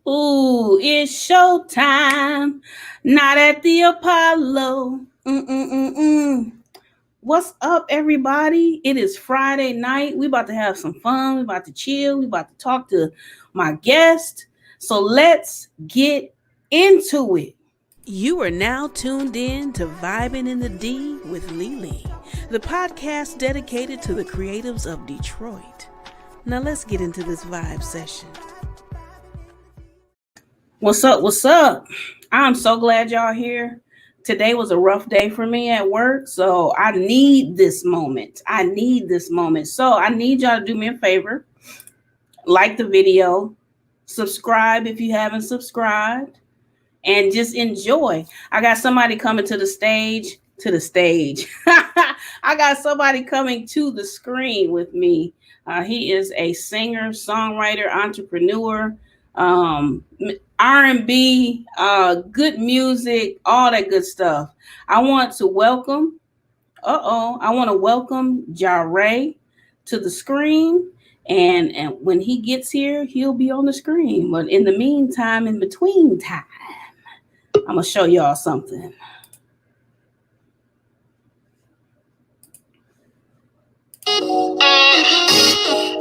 Ooh, it's showtime. Not at the Apollo. Mm-mm-mm-mm. What's up, everybody? It is Friday night. We about to have some fun. We about to chill. We about to talk to my guest. So let's get into it. You are now tuned in to Vibin in the D with Lele, the podcast dedicated to the creatives of Detroit. Now let's get into this vibe session. What's up? What's up? I'm so glad y'all here. Today was a rough day for me at work, so I need this moment. I need this moment. So I need y'all to do me a favor. Like the video, subscribe if you haven't subscribed, and just enjoy. I got somebody coming to the stage. I got somebody coming to the screen with me. He is a singer, songwriter, entrepreneur, um, R&B, good music, all that good stuff. I want to welcome. I want to welcome JaRay to the screen. And when he gets here, he'll be on the screen. But in the meantime, in between time, I'm gonna show y'all something.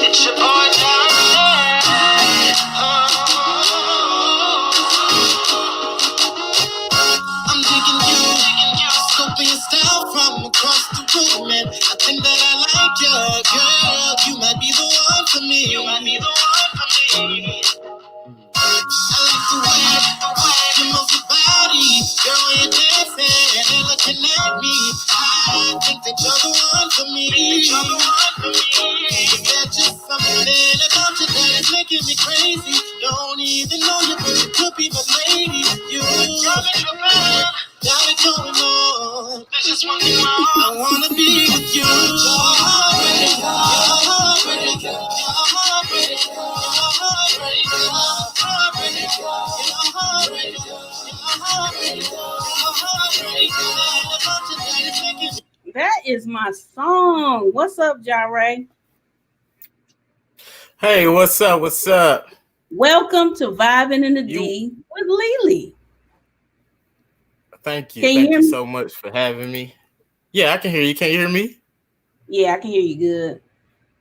It's your boy I'm digging you, scoping your style from across the room, and I think that I like you, girl. You might be the one for me. You might be the one for me. I like the way you move your body, girl, when you're dancing and looking at me. I think that you're the one for me. You're the one for me. There's just something about you that is making me crazy. Don't even know you, but you could be my lady. You're got it going on. There's just one thing I wanna be with you. That is my song. What's up, JaRay? Hey, what's up? What's up? Welcome to Vibin in the D with Lele. Thank you. Thank you so much for having me. Yeah, I can hear you. Can you hear me? Yeah, I can hear you good.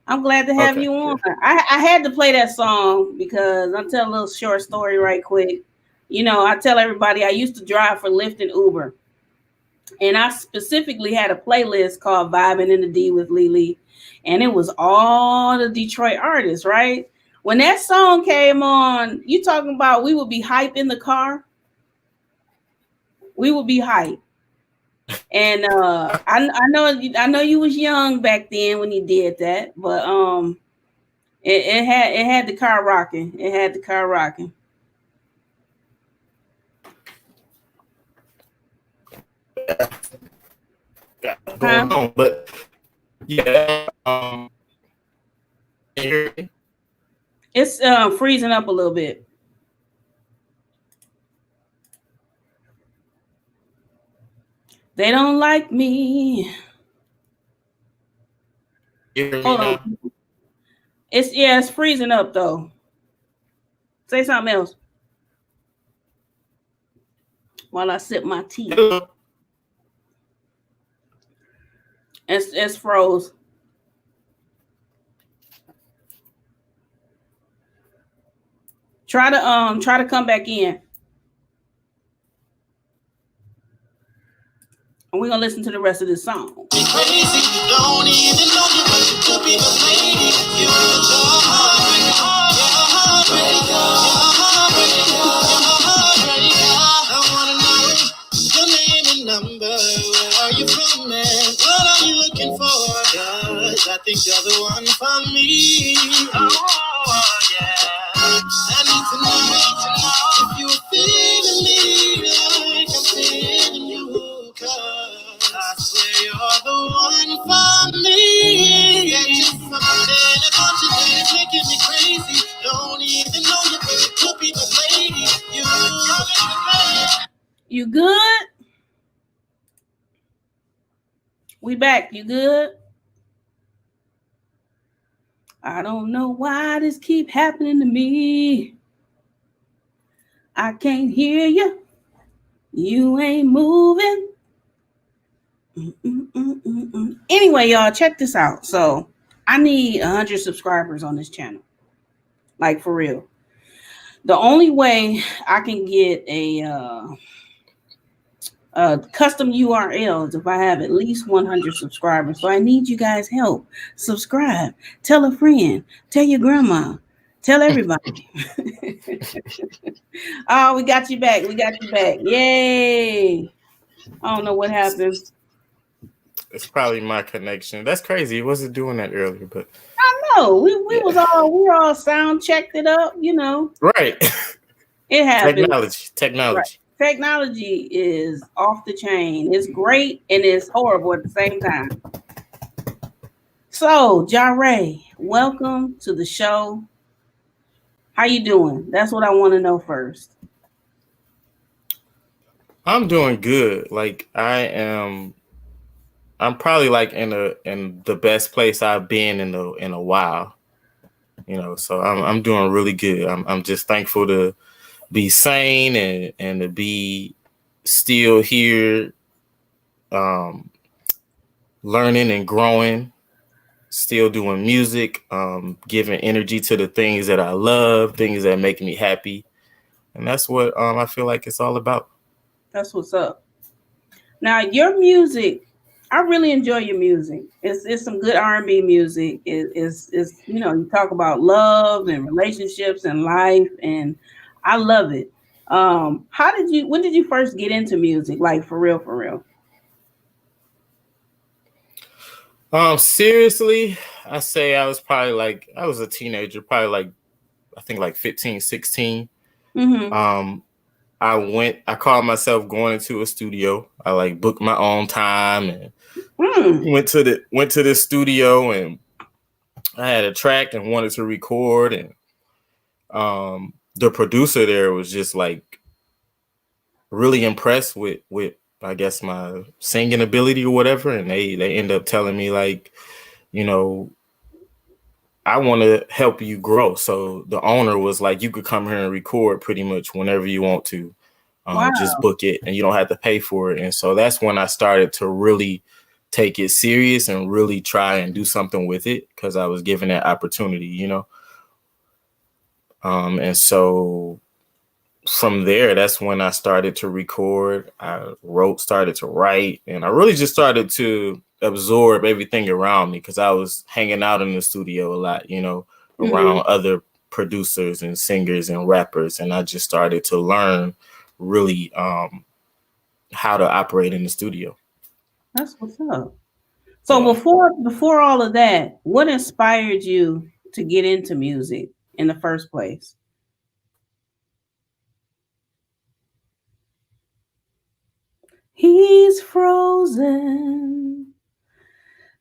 I'm glad to have you on. I had to play that song because I'll tell a little short story right quick. You know, I tell everybody I used to drive for Lyft and Uber. And I specifically had a playlist called Vibin in the D with Lele. And it was all the Detroit artists, right? When that song came on, you talking about we would be hype in the car. We would be hype. And I know you was young back then when you did that, but it had the car rocking. It had the car rocking. Going on, but yeah, it's freezing up a little bit. They don't like me. Hold on. It's freezing up though. Say something else while I sip my tea. It's froze. Try to come back in. And we're gonna listen to the rest of this song. Crazy, don't even know you, but you could be the lady. You're I wanna know your name and number. Where are you from, man? What are you looking for? 'Cause I think you're the one for me. Oh yeah. I need to know if you're feeling me like I'm feeling you. 'Cause I swear you're the one for me. Yeah, just something about you that is making me crazy. Don't even know you, but you could be the lady. You good? We back. You good? I don't know why this keep happening to me. I can't hear you. You ain't moving. Anyway, y'all, check this out. So I need 100 subscribers on this channel. Like, for real. The only way I can get a custom URL is if I have at least 100 subscribers. So I need you guys' help. Subscribe. Tell a friend. Tell your grandma. Tell everybody. Oh, we got you back. We got you back. Yay. I don't know what happened. It's probably my connection. That's crazy. It wasn't doing that earlier, but I know. We were all sound checked it up, you know. Right. It happened. Technology. Right. Technology is off the chain. It's great and it's horrible at the same time. So, JaRay, welcome to the show. How you doing? That's what I want to know first. I'm doing good. Like I'm probably like in the best place I've been in a while. You know, so I'm doing really good. I'm just thankful to be sane and to be still here, learning and growing, still doing music, giving energy to the things that I love, things that make me happy. And that's what I feel like it's all about. That's what's up. Now, your music, I really enjoy your music. It's some good R&B music. It's you know, you talk about love and relationships and life, and I love it. When did you first get into music? Like, for real, for real? Seriously, I say I was a teenager, probably like, I think like 15, 16. Mm-hmm. I called myself going into a studio. I like booked my own time and went to the studio, and I had a track and wanted to record, and the producer there was just like really impressed with I guess my singing ability or whatever, and they end up telling me, like, you know, I want to help you grow. So the owner was like, you could come here and record pretty much whenever you want to. Wow. Just book it and you don't have to pay for it. And so that's when I started to really take it serious and really try and do something with it, because I was given that opportunity, you know. And so from there, that's when I started to record. I started to write, and I really just started to absorb everything around me, because I was hanging out in the studio a lot, you know, around other producers and singers and rappers. And I just started to learn really how to operate in the studio. That's what's up. So before all of that, what inspired you to get into music in the first place? He's frozen.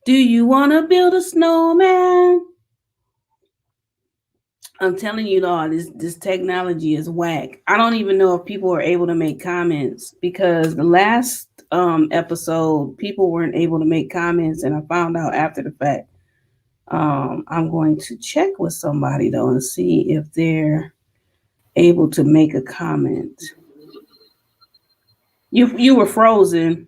Do you want to build a snowman? I'm telling you, Lord, this technology is whack. I don't even know if people are able to make comments, because the last episode, people weren't able to make comments, and I found out after the fact. I'm going to check with somebody though and see if they're able to make a comment. You were frozen.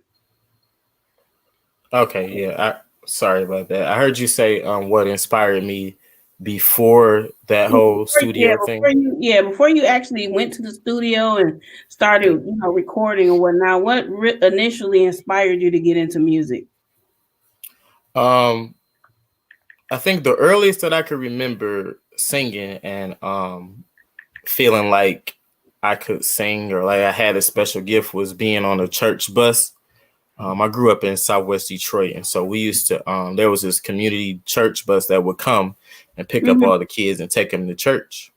Okay, yeah. Sorry about that. I heard you say what inspired me before that whole studio thing. Before you actually went to the studio and started, you know, recording or whatnot. What initially inspired you to get into music? I think the earliest that I could remember singing and feeling like I could sing or like I had a special gift was being on a church bus. I grew up in Southwest Detroit, and so we used to, there was this community church bus that would come and pick up all the kids and take them to church.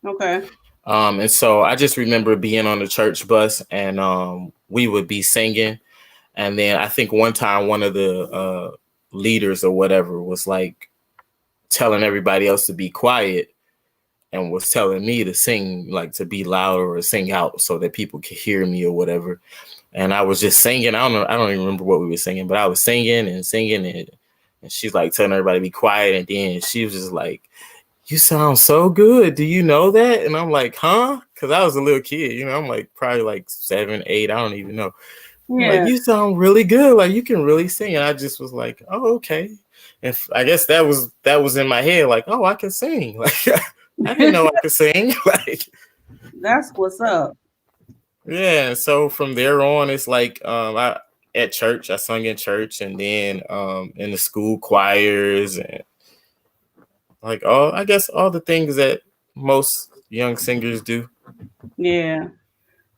Okay. And so I just remember being on the church bus, and we would be singing. And then I think one time one of the leaders or whatever was like telling everybody else to be quiet and was telling me to sing, like to be louder or sing out so that people could hear me or whatever. And I was just singing. I don't even remember what we were singing, but I was singing, and she's like telling everybody to be quiet. And then she was just like, you sound so good. Do you know that? And I'm like, huh? Because I was a little kid, you know, I'm like probably like 7, 8. I don't even know. Yeah. Like, you sound really good. Like, you can really sing. And I just was like, oh, okay. And I guess that was in my head. Like, oh, I can sing. Like, I didn't know I could sing. Like, that's what's up. Yeah. So from there on, it's like at church, I sung in church, and then in the school choirs, and like I guess all the things that most young singers do. Yeah,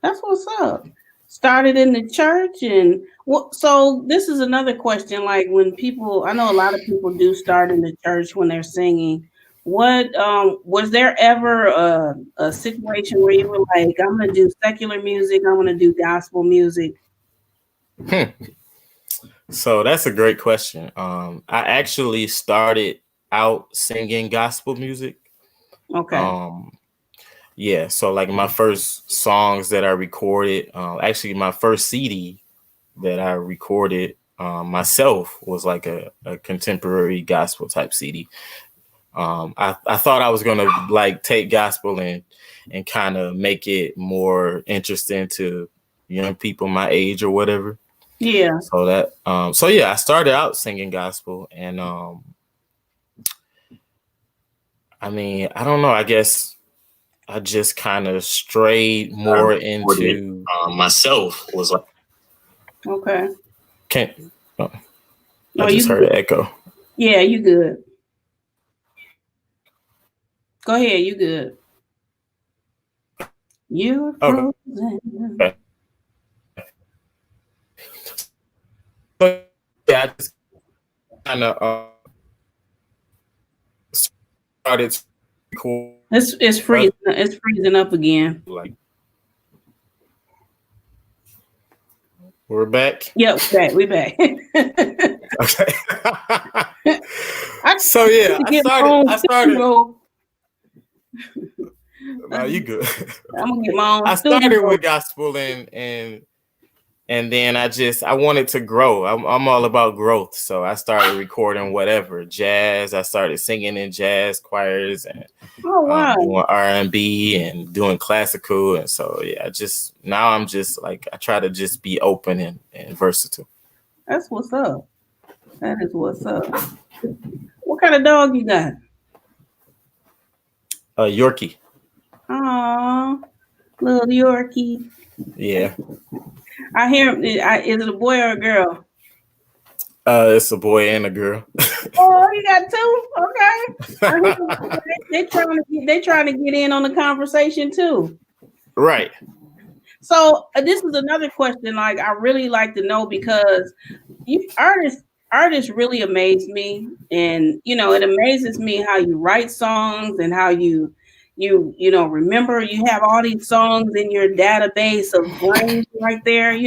that's what's up. Started in the church, and what? So this is another question. Like when people, I know a lot of people do start in the church when they're singing. What was there ever a situation where you were like, I'm gonna do secular music, I'm gonna do gospel music? So that's a great question. I actually started out singing gospel music. Okay. Yeah, so like my first songs that I recorded, actually my first CD that I recorded myself was like a contemporary gospel type CD. I thought I was gonna like take gospel and kind of make it more interesting to young people my age or whatever. Yeah. So that so yeah, I started out singing gospel, and I mean, I don't know, I guess I just kind of strayed more into myself. Was like, Okay. can't. Oh, I Oh, just you heard good. an echo. Yeah, you good. Go ahead, you good. You're Okay. frozen. So yeah, I just kind of started to record It's freezing. It's freezing up again. like we're back. Yep, we back. Okay. I So yeah, get my own I started. studio. No, you good. I'm gonna get my own I started studio. with gospel, and then I wanted to grow. I'm all about growth, so I started recording whatever jazz. I started singing in jazz choirs and Oh wow. doing R&B and doing classical, and so yeah, now I'm just like I try to just be open and versatile. That's what's up. That is what's up. What kind of dog you got? Yorkie. Aw, little Yorkie. Yeah. I hear. Is it a boy or a girl? It's a boy and a girl. Oh, you got two. Okay. They trying to get in on the conversation too. Right. So this is another question. Like I really like to know because artists really amaze me, and it amazes me how you write songs and how you remember you have all these songs in your database of brains right there.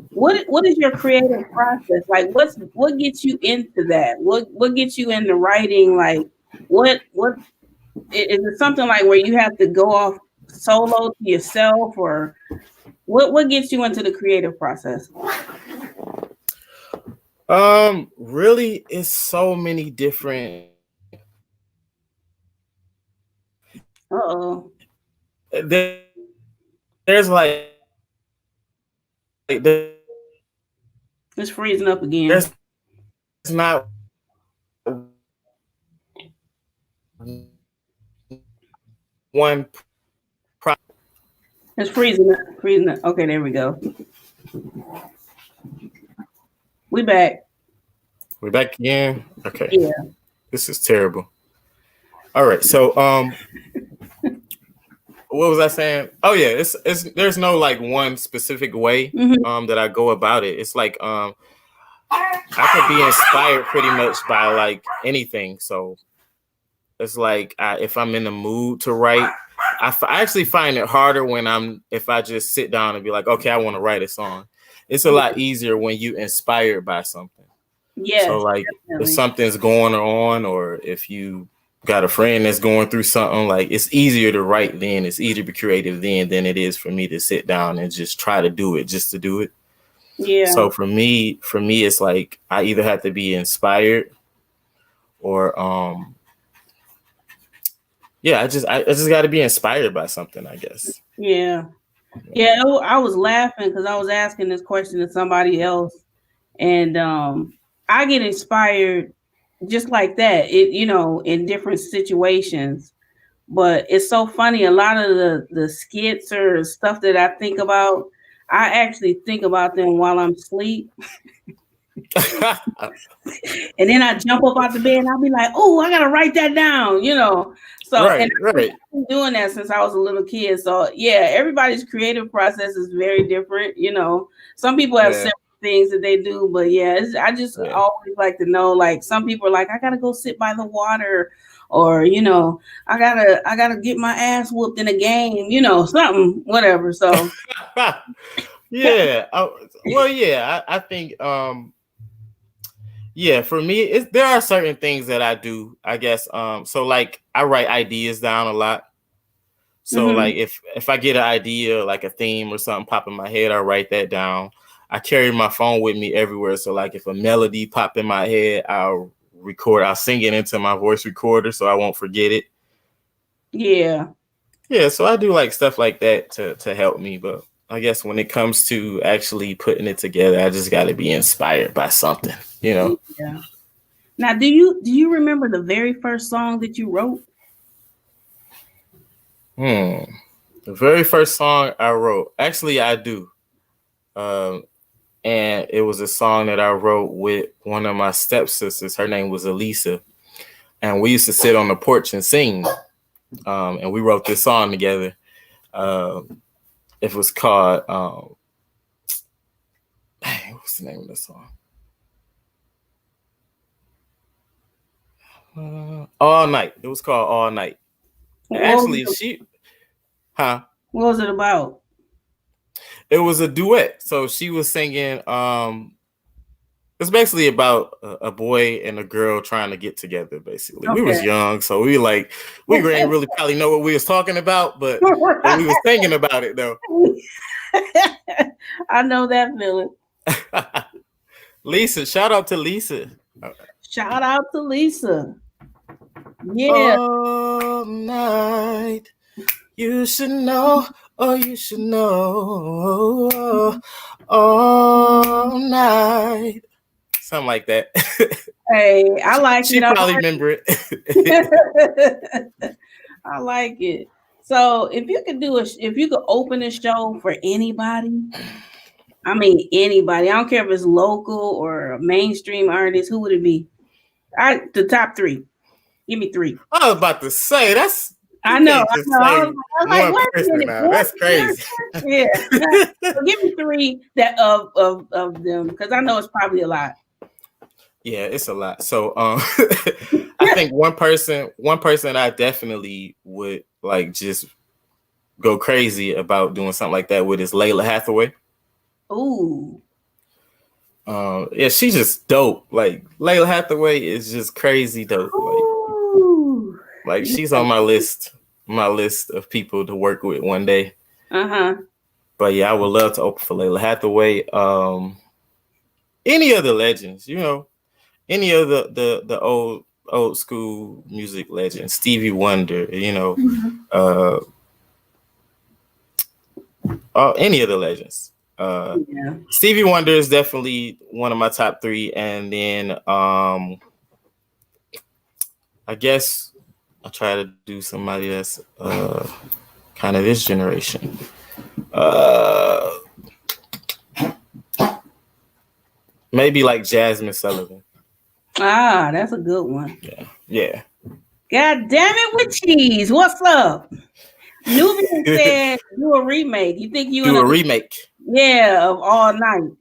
What is your creative process like? What gets you into that? What gets you into writing? Like what is it something like where you have to go off solo to yourself, or what gets you into the creative process? Really, it's so many different. Uh-oh. There's like It's freezing up again. there's not one. It's freezing up. Freezing up. Okay, there we go. We back. We're back again. Okay. Yeah. This is terrible. All right. So what was I saying? Oh yeah, it's there's no like one specific way that I go about it. It's like I could be inspired pretty much by like anything. So it's like if I'm in the mood to write, I actually find it harder if I just sit down and be like, okay, I want to write a song. It's a lot easier when you inspired by something. Yes. So like definitely. if something's going on, or if you got a friend that's going through something, like it's easier to write then, it's easier to be creative then than it is for me to sit down and just try to do it just to do it. Yeah. So for me it's like I either have to be inspired or yeah, I just got to be inspired by something, I guess. Yeah. Yeah, I was laughing because I was asking this question to somebody else, and I get inspired just like that. It in different situations, but it's so funny. A lot of the skits or stuff that I think about, I actually think about them while I'm asleep. And then I jump up out the bed and I'll be like, oh, I gotta write that down, So and I've been doing that since I was a little kid. So yeah, everybody's creative process is very different. Some people have several things that they do, but yeah, I just always like to know. Like some people are like, I gotta go sit by the water, or I gotta get my ass whooped in a game, something, whatever. So yeah, I think yeah, for me, there are certain things that I do, I guess. So like I write ideas down a lot. So like if I get an idea, like a theme or something pop in my head, I write that down. I carry my phone with me everywhere. So like if a melody pop in my head, I'll sing it into my voice recorder so I won't forget it. Yeah. Yeah, so I do like stuff like that to help me, but I guess when it comes to actually putting it together, I just got to be inspired by something, Yeah. Now, do you remember the very first song that you wrote? The very first song I wrote, actually, I do. And it was a song that I wrote with one of my stepsisters. Her name was Elisa, and we used to sit on the porch and sing. And we wrote this song together. It was called what's the name of the song? All Night. It was called All Night. Actually, what was it about? It was a duet. So she was singing. It's basically about a boy and a girl trying to get together. Basically, we was young, so we didn't really probably know what we was talking about, but we was thinking about it though. I know that feeling. Lisa, shout out to Lisa. Shout out to Lisa. Yeah. All night, you should know. Oh, you should know. All night. Something like that. Hey, I like she it. She probably remember it. I like it. So if you could open a show for anybody, I mean anybody, I don't care if it's local or a mainstream artist, who would it be? The top 3. Give me 3. I was about to say I know. I was like, one person now. That's crazy. Yeah. So give me 3 that of them, because I know it's probably a lot. Yeah, it's a lot. So I think one person I definitely would like just go crazy about doing something like that with is Layla Hathaway. Ooh. Yeah, she's just dope. Like Layla Hathaway is just crazy dope. Like she's on my list of people to work with one day. But yeah, I would love to open for Layla Hathaway. Any of the legends, any of the old school music legends, Stevie Wonder, any of the legends. Stevie Wonder is definitely one of my top 3, and then I guess I'll try to do somebody that's kind of this generation. Maybe like Jasmine Sullivan. Ah, that's a good one. Yeah. God damn it with cheese. What's up? Nubian said do a remake. You think you do a remake? Yeah, of All Night.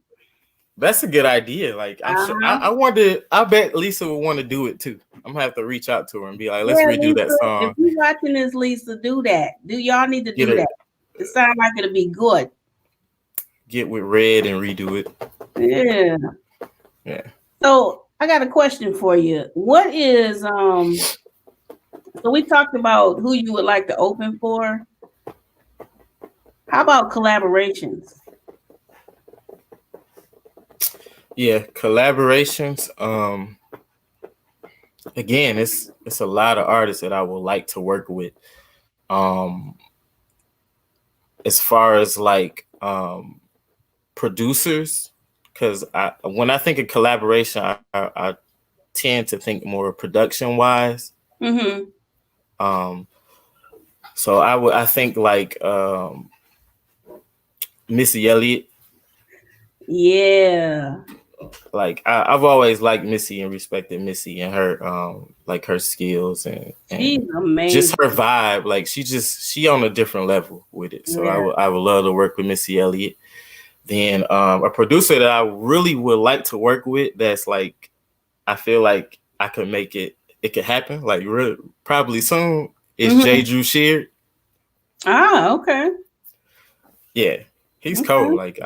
That's a good idea. Like I bet Lisa would want to do it too. I'm gonna have to reach out to her and be like, let's redo Lisa, that song. If you're watching this, Lisa, do that. Y'all need to do that. It sounds like it'll be good. Get with Red and redo it. Yeah. So I got a question for you. What is so we talked about who you would like to open for. How about collaborations? Yeah, collaborations. again, it's a lot of artists that I would like to work with. As far as like producers, because when I think of collaboration, I tend to think more production wise. So I think like Missy Elliott. Yeah. Like I've always liked Missy and respected Missy and her like her skills and she's amazing. Just her vibe. Like she on a different level with it. So yeah. I would love to work with Missy Elliott. Then a producer that I really would like to work with that's like I feel like I could make it could happen like probably soon is JaRay Sheard. Ah, okay. Yeah, he's cold. Like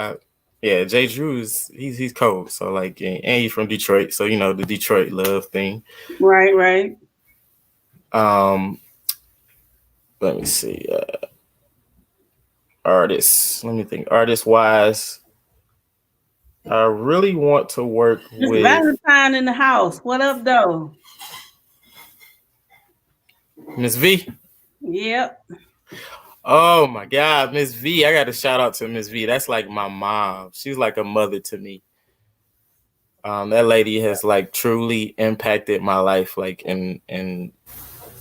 JaRay is he's cold. So like and he's from Detroit, so you know the Detroit love thing. Right. Let me see. Artists. Let me think. Artist wise, I really want to work with Valentine in the house. What up, though? Miss V. Yep. Oh my God, Miss V. I got to shout out to Miss V. That's like my mom. She's like a mother to me. That lady has like truly impacted my life, like in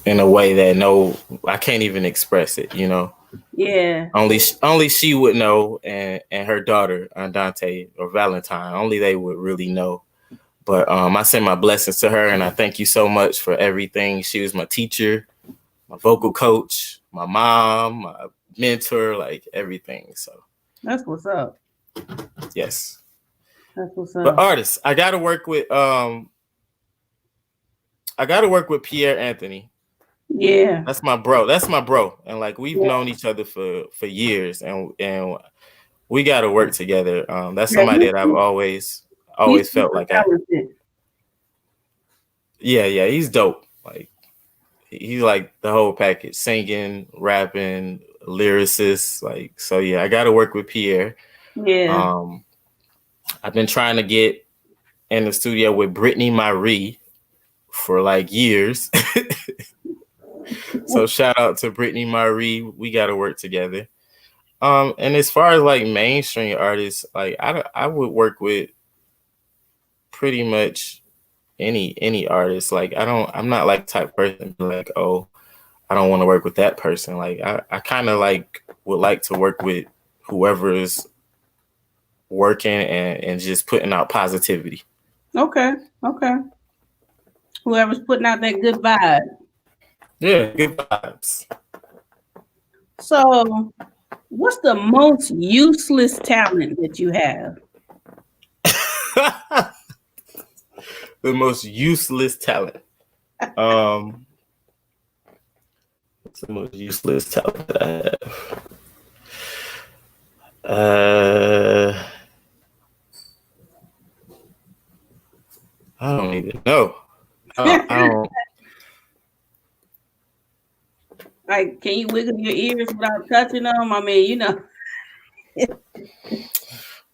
a way that I can't even express it, you know. Yeah. Only she would know, and her daughter, Andante or Valentine, only they would really know. But I send my blessings to her, and I thank you so much for everything. She was my teacher, my vocal coach, my mom, my mentor, like everything. So that's what's up. Yes. That's what's up. But artists, I gotta work with Pierre Anthony. Yeah. That's my bro. And like we've known each other for years and we gotta work together. That's somebody that I've always felt like Yeah, he's dope. Like he's like the whole package, singing, rapping, lyricist. Like, so yeah, I gotta work with Pierre. Yeah. I've been trying to get in the studio with Brittany Marie for like years. So shout out to Brittany Marie. We got to work together. And as far as like mainstream artists, like I would work with pretty much any artist. Like I'm not like type person like, oh, I don't want to work with that person. Like I kind of like would like to work with whoever is working and just putting out positivity. Okay. Whoever's putting out that good vibe. Yeah, good vibes. So, what's the most useless talent that you have? The most useless talent. What's the most useless talent that I have? I don't even know. I don't. Like, can you wiggle your ears without touching them? I mean, you know.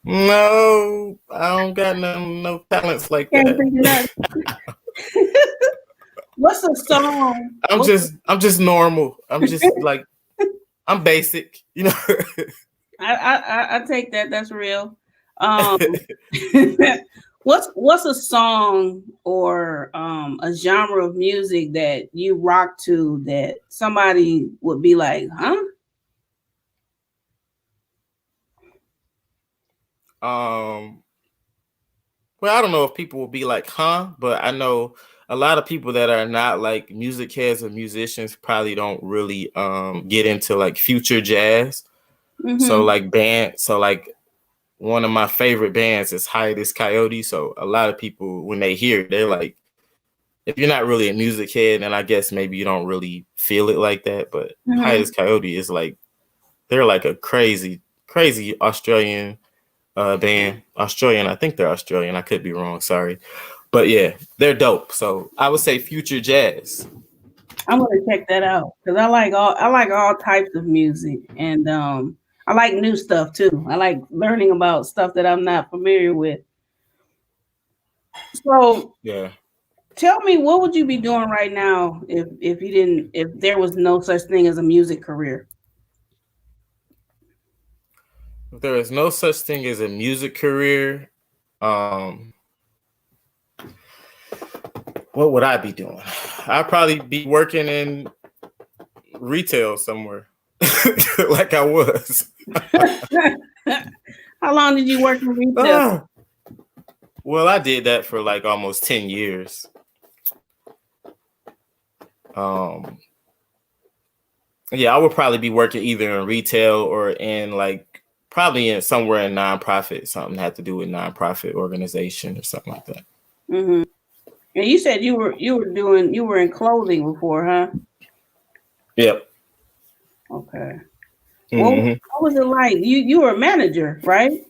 No, I don't got no talents like that. What's a song? I'm just normal. I'm just like I'm basic, you know. I take that. That's real. What's a song or a genre of music that you rock to that somebody would be like, huh? Well, I don't know if people will be like, huh? But I know a lot of people that are not like music heads or musicians probably don't really get into like future jazz. Mm-hmm. So like one of my favorite bands is Hiatus Coyote. So a lot of people, when they hear it, they're like, if you're not really a music head, then I guess maybe you don't really feel it like that. But Hiatus Coyote is like, they're like a crazy Australian band. Australian, I think they're Australian. I could be wrong. Sorry. But yeah, they're dope. So I would say future jazz. I'm gonna check that out because I like all types of music, and I like new stuff too. I like learning about stuff that I'm not familiar with. So yeah, tell me, what would you be doing right now if there was no such thing as a music career? If there is no such thing as a music career, what would I be doing? I'd probably be working in retail somewhere, like I was. How long did you work in retail? Well, I did that for like almost 10 years. Yeah, I would probably be working either in retail or in like probably in somewhere in nonprofit, something had to do with nonprofit organization or something like that. Mm-hmm. And you said you were in clothing before, huh? Yep. Okay. Mm-hmm. What was it like? You were a manager, right?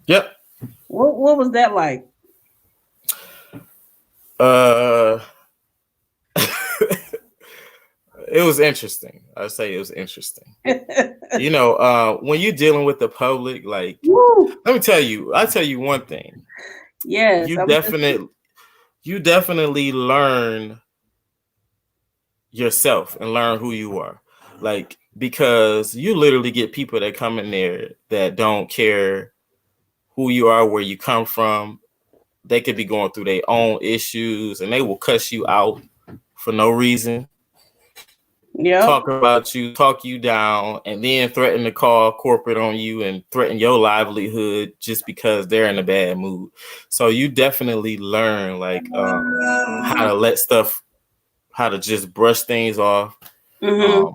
Yep. What was that like? It was interesting. I'd say it was interesting. You know, when you're dealing with the public, like, Woo! I'll tell you one thing. Yes, you definitely learn yourself and learn who you are. Like, because you literally get people that come in there that don't care who you are, where you come from. They could be going through their own issues and they will cuss you out for no reason. Yep. Talk about you, talk you down, and then threaten to call corporate on you and threaten your livelihood just because they're in a bad mood. So you definitely learn like how to let stuff, how to just brush things off. Mm-hmm.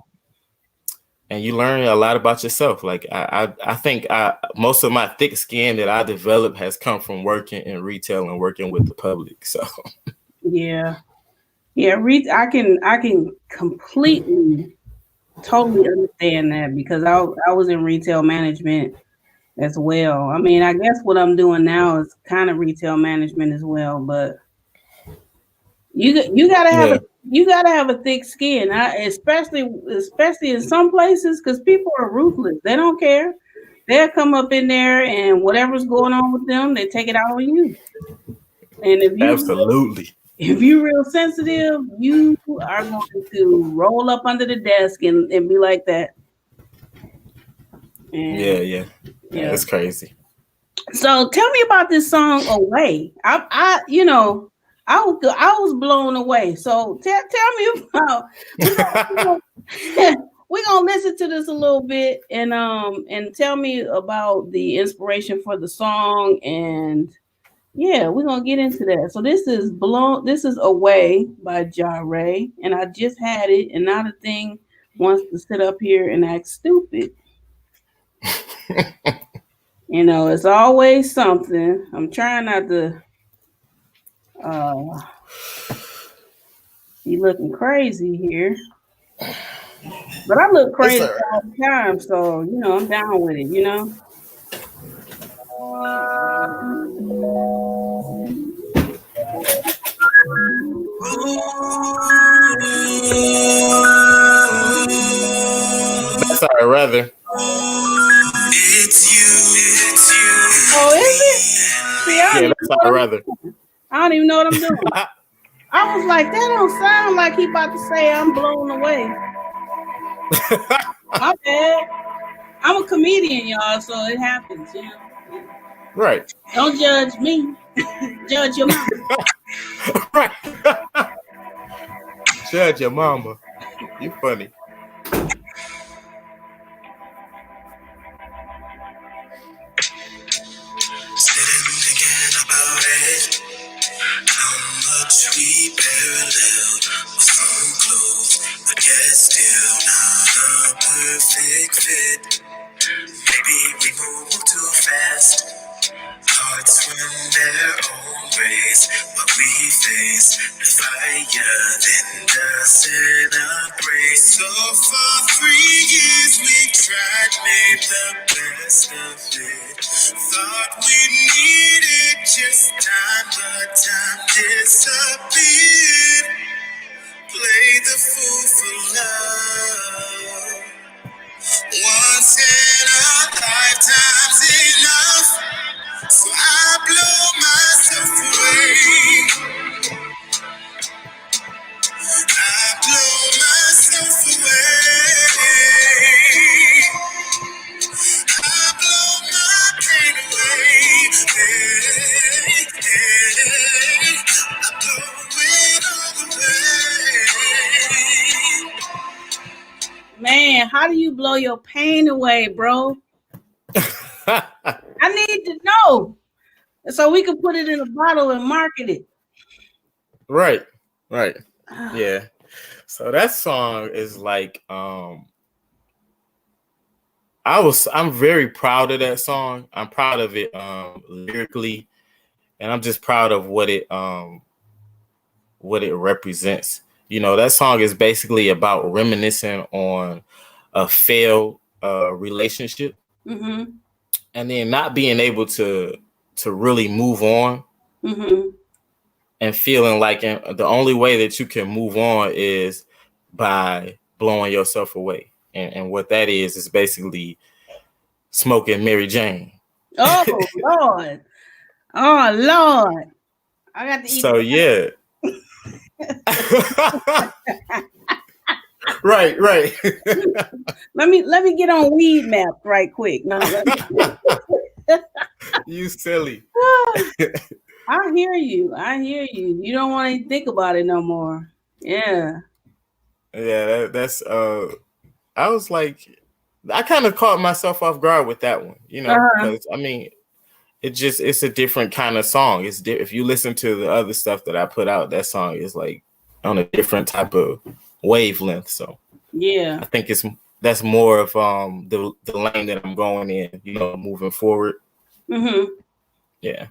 And you learn a lot about yourself. Like I think most of my thick skin that I developed has come from working in retail and working with the public. So yeah. I can completely, totally understand that because I was in retail management as well. I mean, I guess what I'm doing now is kind of retail management as well, but you gotta have a thick skin, especially in some places because people are ruthless. They don't care. They'll come up in there and whatever's going on with them, they take it out on you. And absolutely. if you're real sensitive, you are going to roll up under the desk and be like that. And yeah, it's crazy. So tell me about this song "Away." I was blown away. So tell me about. We're gonna listen to this a little bit and tell me about the inspiration for the song, and yeah, we're gonna get into that. So this is "Away" by JaRay, and I just had it, and now the thing wants to sit up here and act stupid. You know, it's always something. I'm trying not to be looking crazy here. But I look crazy all the time, so you know, I'm down with it, you know. That's all right, rather. Oh, is it? See, That's all right, rather. I don't even know what I'm doing. I was like, that don't sound like he about to say I'm blown away. My bad. I'm a comedian, y'all, so it happens, you know. Right. Don't judge me. Judge your mama. Right. Judge your mama. You funny. Sitting thinking about it. How much we parallel. We're so close, but yet still not a perfect fit. Maybe we move too fast. Hearts run their own race. What we face, the fire then doesn't embrace. So for 3 years we tried, made the best of it. Thought we needed just time, but time disappeared. Played the fool for love. Once in a lifetime's enough. So I blow myself away. do you blow your pain away, bro? I need to know so we can put it in a bottle and market it. Right. Yeah. So that song is like I'm very proud of that song. I'm proud of it lyrically, and I'm just proud of what it represents. You know, that song is basically about reminiscing on a failed relationship, Mm-hmm. and then not being able to really move on, Mm-hmm. and feeling like the only way that you can move on is by blowing yourself away. And what that is basically smoking Mary Jane. Oh Lord. Oh Lord. I got to eat. So yeah. Right. Let me get on weed map right quick. No, you silly. I hear you. You don't want to think about it no more. Yeah. Yeah, that's I was like, I kind of caught myself off guard with that one, you know, because I mean, it's a different kind of song. If you listen to the other stuff that I put out, that song is like on a different type of wavelength. So yeah, I think that's more of the lane that I'm going in, you know, moving forward. Mm-hmm. Yeah.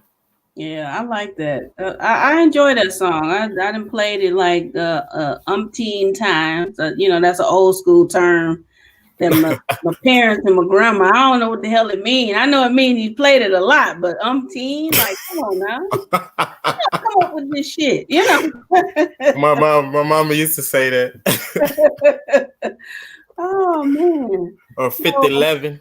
Yeah, I like that. I enjoy that song. I done played it like umpteen times. You know, that's an old school term that my parents and my grandma, I don't know what the hell it means. I know it means you played it a lot, but umpteen, like, come on now. Come up with this shit, you know. my mama used to say that. Oh, man. Or 5011.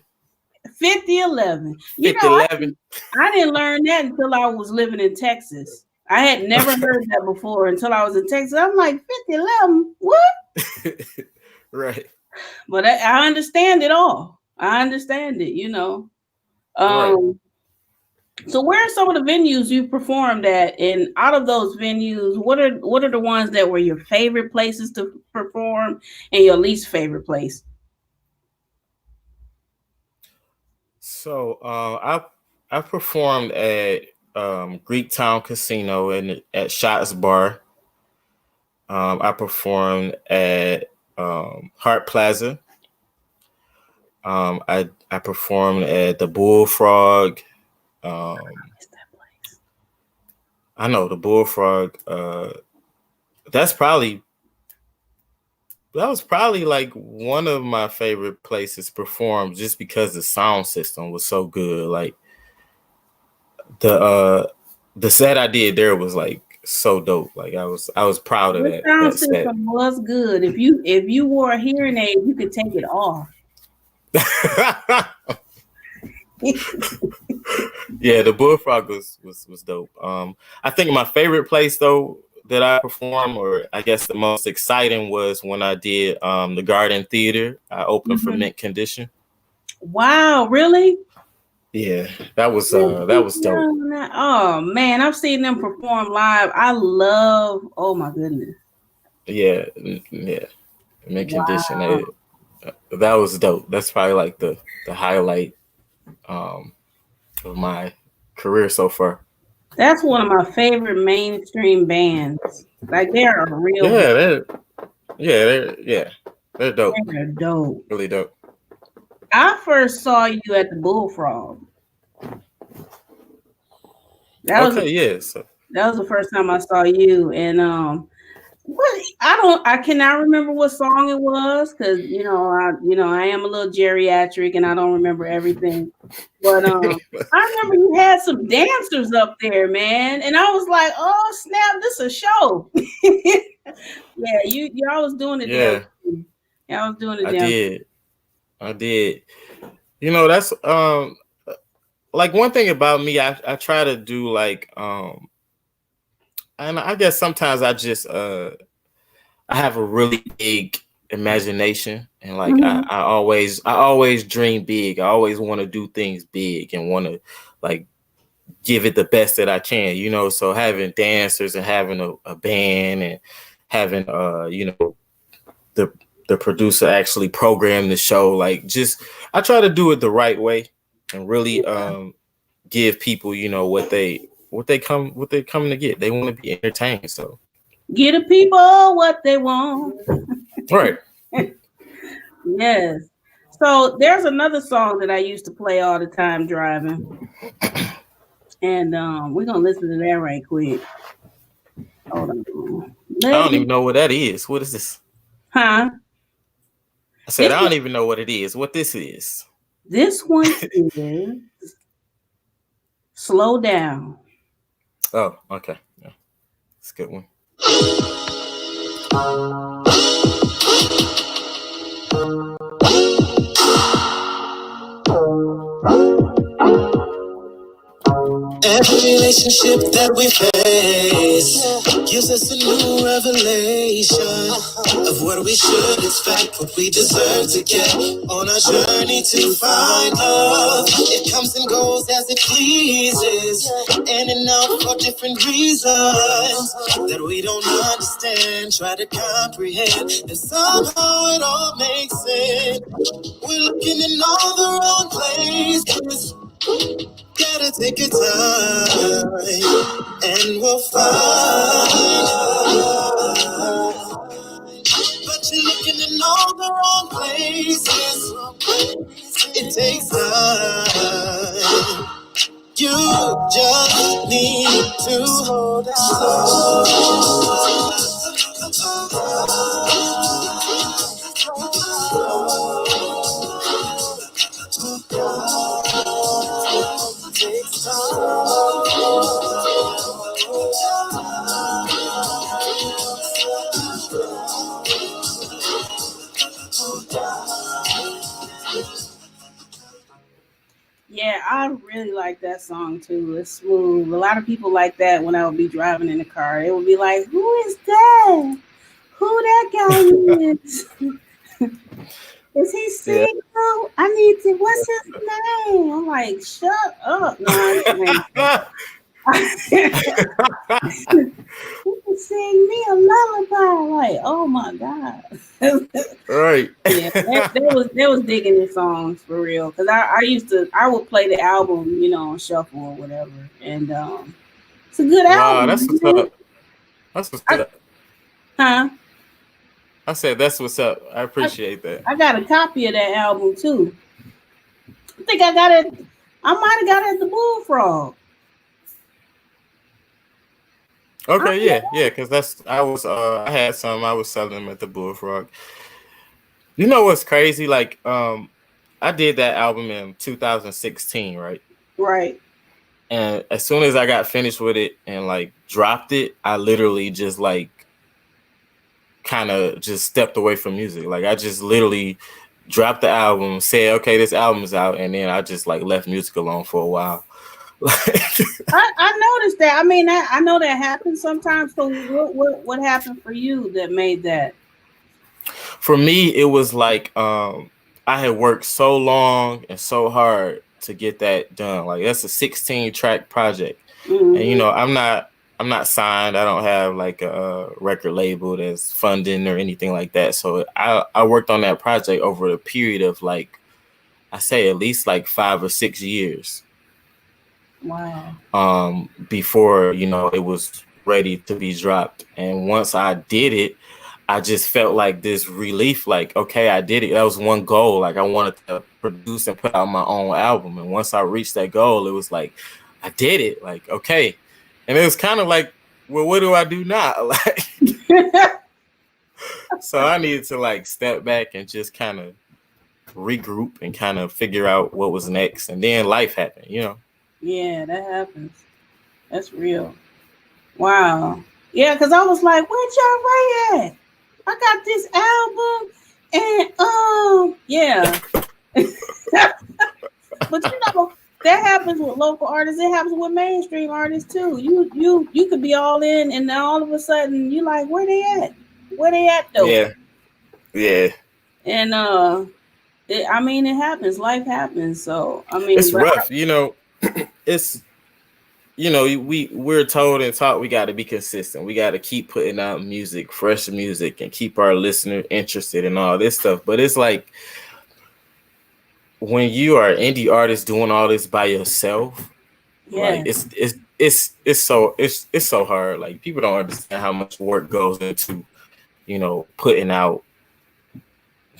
5011. You 5011. know, I didn't learn that until I was living in Texas. I had never heard that before until I was in Texas. I'm like, 5011, what? Right. But I understand it all. I understand it, you know. Right. So where are some of the venues you performed at? And out of those venues, what are the ones that were your favorite places to perform and your least favorite place? So I performed at Greektown Casino and at Shots Bar. I performed at Hart Plaza. I performed at the Bullfrog. I know the Bullfrog. That was probably like one of my favorite places to perform, just because the sound system was so good. Like the set I did there was like so dope. Like I was proud of that. Sound That system set was good. If you wore a hearing aid, you could take it off. Yeah, the Bullfrog was dope. I think my favorite place though that I performed, or I guess the most exciting, was when I did the Garden Theater. I opened for Mint Condition. Wow, really? Yeah, that was dope. Oh man, I've seen them perform live. Oh my goodness. Yeah. Mint Condition. That was dope. That's probably like the highlight of my career so far. That's one of my favorite mainstream bands. Like they're a real they're dope. They're dope. Really dope. I first saw you at the Bullfrog. That was the first time I saw you, and I cannot remember what song it was, because I am a little geriatric and I don't remember everything. But I remember you had some dancers up there, man, and I was like, oh snap, this is a show. Yeah, y'all was doing it. Yeah, I was doing it. I did. You know, that's like one thing about me. I try to do like and I guess sometimes I just I have a really big imagination, and like I always dream big. I always want to do things big and want to like give it the best that I can, you know. So having dancers and having a band and having the the producer actually programmed the show. Like, just I try to do it the right way and really give people, you know, what they coming to get. They want to be entertained. So give the people what they want. Right. Yes. So there's another song that I used to play all the time driving. And we're gonna listen to that right quick. Hold on. I don't even know what that is. What is this? Huh? I said I don't even know what it is. What this is? This one is Slow Down. Oh, okay. Yeah. It's a good one. Every relationship that we face gives us a new revelation of what we should expect, what we deserve to get on our journey to find love. It comes and goes as it pleases, in and out for different reasons that we don't understand, try to comprehend, and somehow it all makes sense. We're looking in all the wrong places. Gotta take your time, and we'll find. But you're looking in all the wrong places. It takes time. You just need to slow Yeah, I really like that song too. It's smooth. A lot of people like that when I would be driving in the car. It would be like, who is that? Who that guy is? Is he single? Yeah. I need to, what's his name? I'm like, shut up. No, you can sing me a lullaby. Like, oh my God. Right. Yeah, that was digging his songs for real. Cause I would play the album, you know, on shuffle or whatever. And it's a good album. That's what's up. That's what's up. Huh? I said that's what's up. I appreciate that. I got a copy of that album too. I think I got it. I might have got it at the Bullfrog. Okay, yeah, because I had some. I was selling them at the Bullfrog. You know what's crazy? Like, I did that album in 2016, right? Right. And as soon as I got finished with it and like dropped it, I literally just like kind of just stepped away from music. Like, I just literally dropped the album, said, okay, this album's out, and then I just like left music alone for a while. I noticed that. I mean, I know that happens sometimes. So what happened for you that made that? For me, it was like I had worked so long and so hard to get that done. Like, that's a 16-track project. Mm-hmm. And you know, I'm not signed. I don't have like a record label that's funding or anything like that. So I worked on that project over a period of like, I say at least like 5 or 6 years. Wow. Before, you know, it was ready to be dropped. And once I did it, I just felt like this relief, like, okay, I did it. That was one goal. Like, I wanted to produce and put out my own album. And once I reached that goal, it was like, I did it. Like, okay. And it was kind of like, well, what do I do now? Like, so I needed to like step back and just kind of regroup and kind of figure out what was next. And then life happened, you know? Yeah, that happens. That's real. Wow. Yeah, because I was like, where JaRay at? I got this album and yeah. But you know, that happens with local artists. It happens with mainstream artists too. You could be all in and then all of a sudden you like, where they at? Where they at though? Yeah. Yeah. And I mean, it happens. Life happens. So I mean, it's rough, you know. It's we're told and taught we got to be consistent. We got to keep putting out music, fresh music, and keep our listener interested in all this stuff. But it's like when you are an indie artist doing all this by yourself, like it's so hard. Like people don't understand how much work goes into, putting out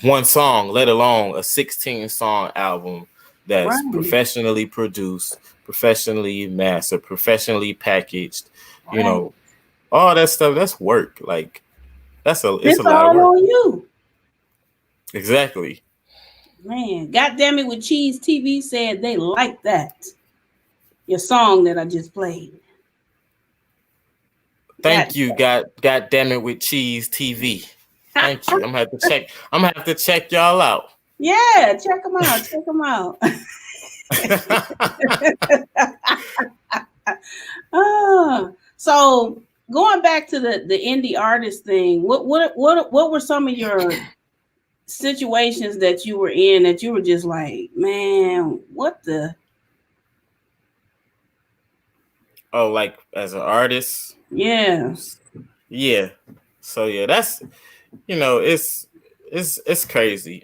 one song, let alone a 16-song album that's professionally produced, professionally mastered, professionally packaged, all that stuff. That's work. Like it's a lot of work. On you. Exactly. Man, goddamn it! With Cheese TV said they like that. Your song that I just played. Thank you, God damn it, with Cheese TV. Thank you. I'm gonna have to check y'all out. Yeah, check them out. Check them out. So going back to the indie artist thing, what were some of your situations that you were in that you were just like, man, what the? Oh, like as an artist? Yeah. Yeah. So yeah, that's it's crazy.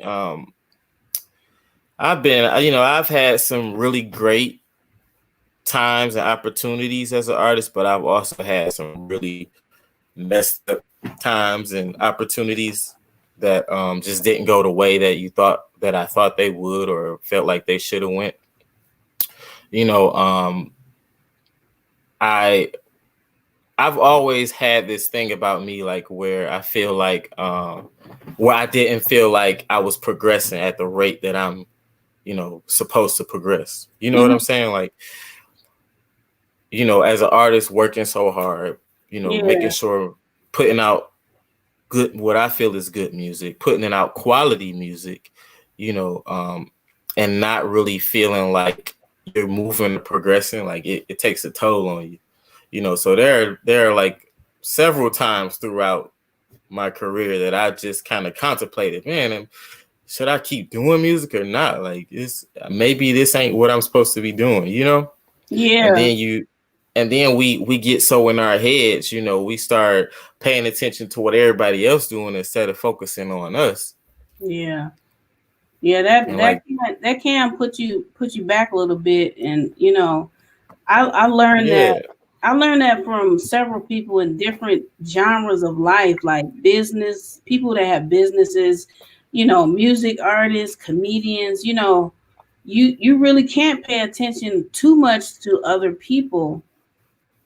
I've had some really great times and opportunities as an artist, but I've also had some really messed up times and opportunities that just didn't go the way that I thought they would or felt like they should have went. I've always had this thing about me, like where I feel like where I didn't feel like I was progressing at the rate that I'm, supposed to progress. You know what I'm saying? Like, as an artist working so hard, making sure putting out what I feel is good music, putting out quality music, and not really feeling like you're moving and progressing. Like it takes a toll on you. So there are like several times throughout my career that I just kind of contemplated, man, should I keep doing music or not? Like maybe this ain't what I'm supposed to be doing, Yeah. And then we get so in our heads, we start paying attention to what everybody else doing instead of focusing on us. Yeah. Yeah, that can put you back a little bit. And I learned that from several people in different genres of life, like business, people that have businesses, music artists, comedians, you really can't pay attention too much to other people,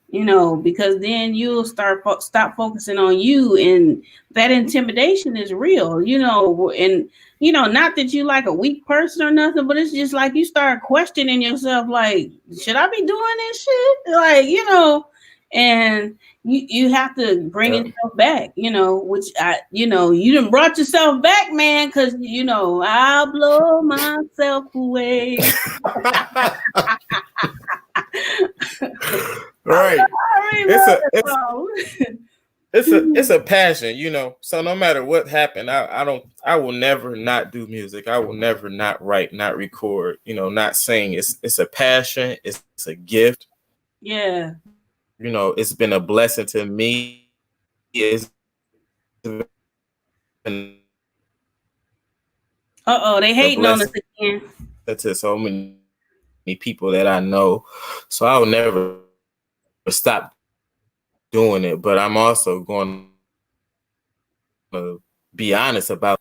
because then you'll stop focusing on you, and that intimidation is real, and not that you like a weak person or nothing, but it's just like you start questioning yourself, like, should I be doing this shit? Like, and you have to bring yourself back, which you done brought yourself back, man, because I'll blow myself away. Right. It's a passion, so no matter what happened, I will never not do music. I will never not write, not record, not sing. It's a passion, it's a gift. Yeah. It's been a blessing to me. It's been they hating on us again. To so many people that I know. So I will never stop doing it, but I'm also going to be honest about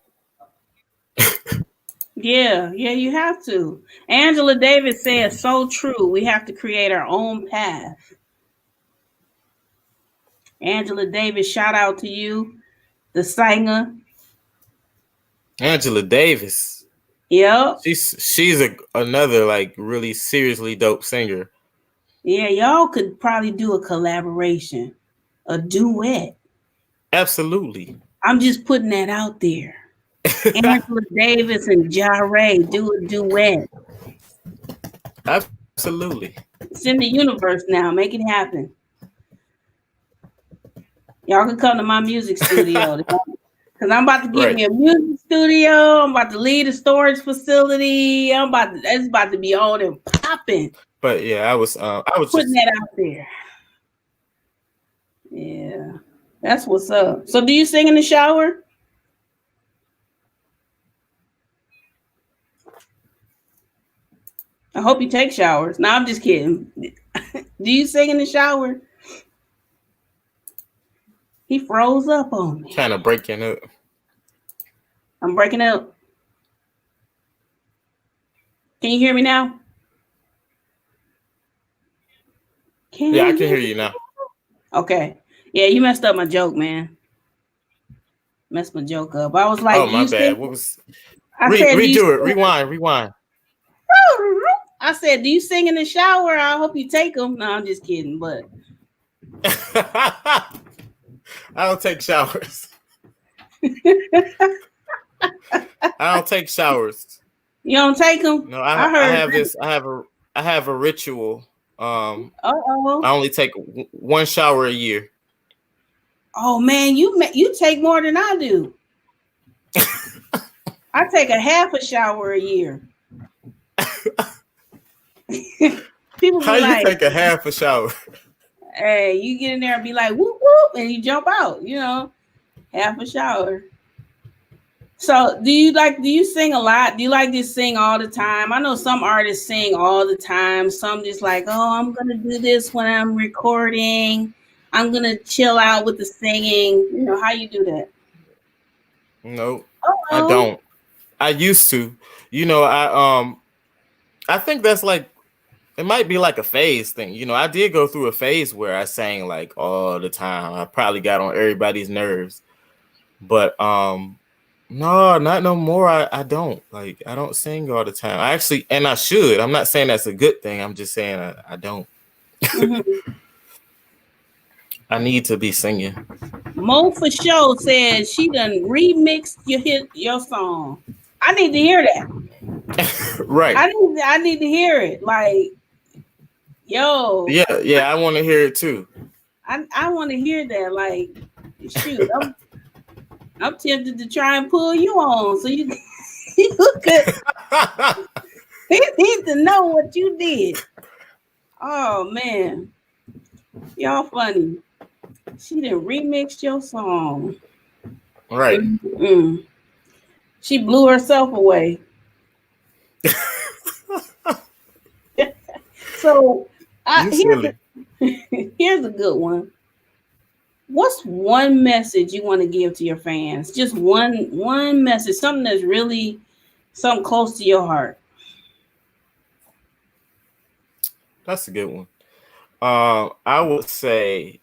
Yeah, you have to. Angela Davis says, so true. We have to create our own path. Angela Davis, shout out to you, the singer. Angela Davis. Yep. She's another like really seriously dope singer. Yeah, y'all could probably do a collaboration, a duet. Absolutely. I'm just putting that out there. Angela Davis and JaRay do a duet. Absolutely. It's in the universe now. Make it happen. Y'all can come to my music studio because I'm about to get me a music studio. I'm about to lead a storage facility. It's about to be on and popping. popping. But yeah, I was putting that out there. Yeah, that's what's up. So, do you sing in the shower? I hope you take showers. No, I'm just kidding. Do you sing in the shower? He froze up on me. Kind of breaking up. I'm breaking up. Can you hear me now? Yeah, I can hear you now. Okay. Yeah, you messed up my joke, man. Messed my joke up. I was like, oh, my bad. What was... I said, redo it. Rewind. I said, do you sing in the shower? I hope you take them. No, I'm just kidding, but I don't take showers. I don't take showers. You don't take them? No, I have this. I have a ritual. I only take one shower a year. Oh man, you take more than I do. I take a half a shower a year. People How you take a half a shower? Hey, you get in there and be like whoop whoop, and you jump out. You know, half a shower. So, do you sing a lot? Do you like to sing all the time? I know some artists sing all the time. Some just like, oh, I'm gonna do this when I'm recording. I'm gonna chill out with the singing. You know how you do that? No, I don't. I used to. You know, I think that's like, it might be like a phase thing. You know, I did go through a phase where I sang like all the time. I probably got on everybody's nerves, but no, not no more. I don't. Like, I don't sing all the time. I actually, and I should. I'm not saying that's a good thing. I'm just saying I don't. Mm-hmm. I need to be singing. Mo for sure said she done remixed your song. I need to hear that. Right. I need to hear it. Like, yo. Yeah, I want to hear it too. I want to hear that. Like, shoot, I'm tempted to try and pull you on so you could. He needs to know what you did. Oh man, y'all funny. She done remixed your song. Right. Mm-hmm. She blew herself away. So here's a good one. What's one message you want to give to your fans? Just one message, something that's really something close to your heart. That's a good one. I would say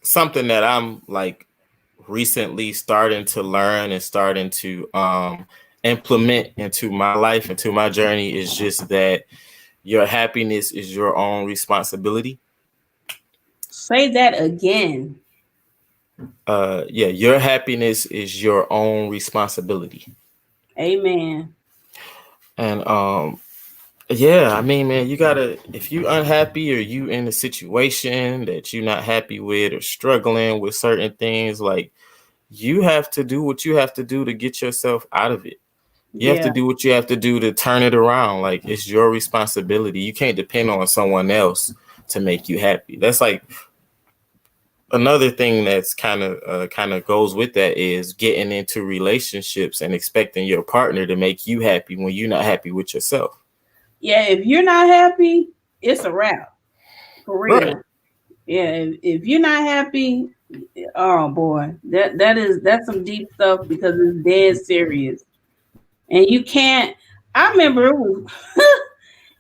something that I'm like recently starting to learn and starting to implement into my life, into my journey, is just that your happiness is your own responsibility. Say that again. Yeah, your happiness is your own responsibility. Amen. And yeah, I mean, man, you gotta, if you unhappy or you in a situation that you're not happy with or struggling with certain things, like, you have to do what you have to do to get yourself out of it. You have to do what you have to do to turn it around. Like, it's your responsibility. You can't depend on someone else to make you happy. That's like another thing that's kind of goes with that is getting into relationships and expecting your partner to make you happy when you're not happy with yourself. Yeah, if you're not happy, it's a wrap. For real. Right. Yeah, if you're not happy, oh boy, that's some deep stuff because it's dead serious. And you can't. I remember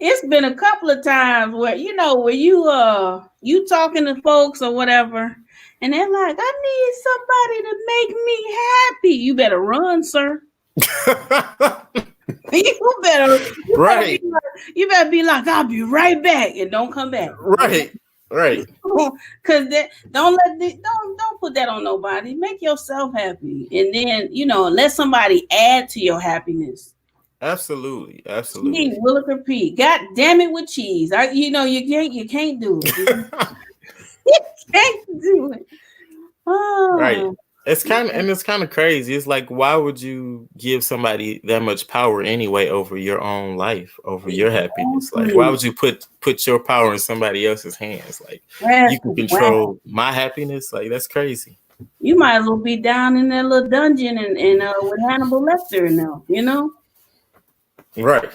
it's been a couple of times where where you talking to folks or whatever, and they're like, "I need somebody to make me happy." You better run, sir. You better be like, "I'll be right back," and don't come back. Right. Because don't put that on nobody. Make yourself happy, and then let somebody add to your happiness. Absolutely. Williker P. God damn it with cheese. You can't do it. You can't do it. Oh. Right. It's kind of crazy. It's like, why would you give somebody that much power anyway over your own life, over your happiness? Like, why would you put your power in somebody else's hands? Like, you can control my happiness. Like, that's crazy. You might as well be down in that little dungeon and with Hannibal Lecter now, you know? Right.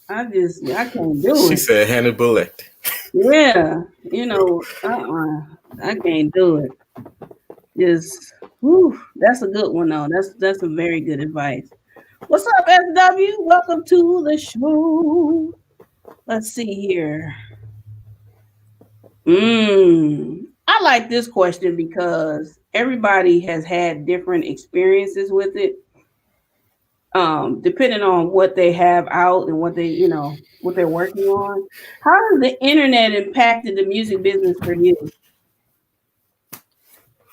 I can't do it. She said Hannibal Lecter. Yeah, you know, I can't do it. Just, whew, that's a good one though. That's a very good advice. What's up, SW? Welcome to the show. Let's see here. I like this question because everybody has had different experiences with it. Depending on what they have out and what they, what they're working on. How has the internet impacted the music business for you?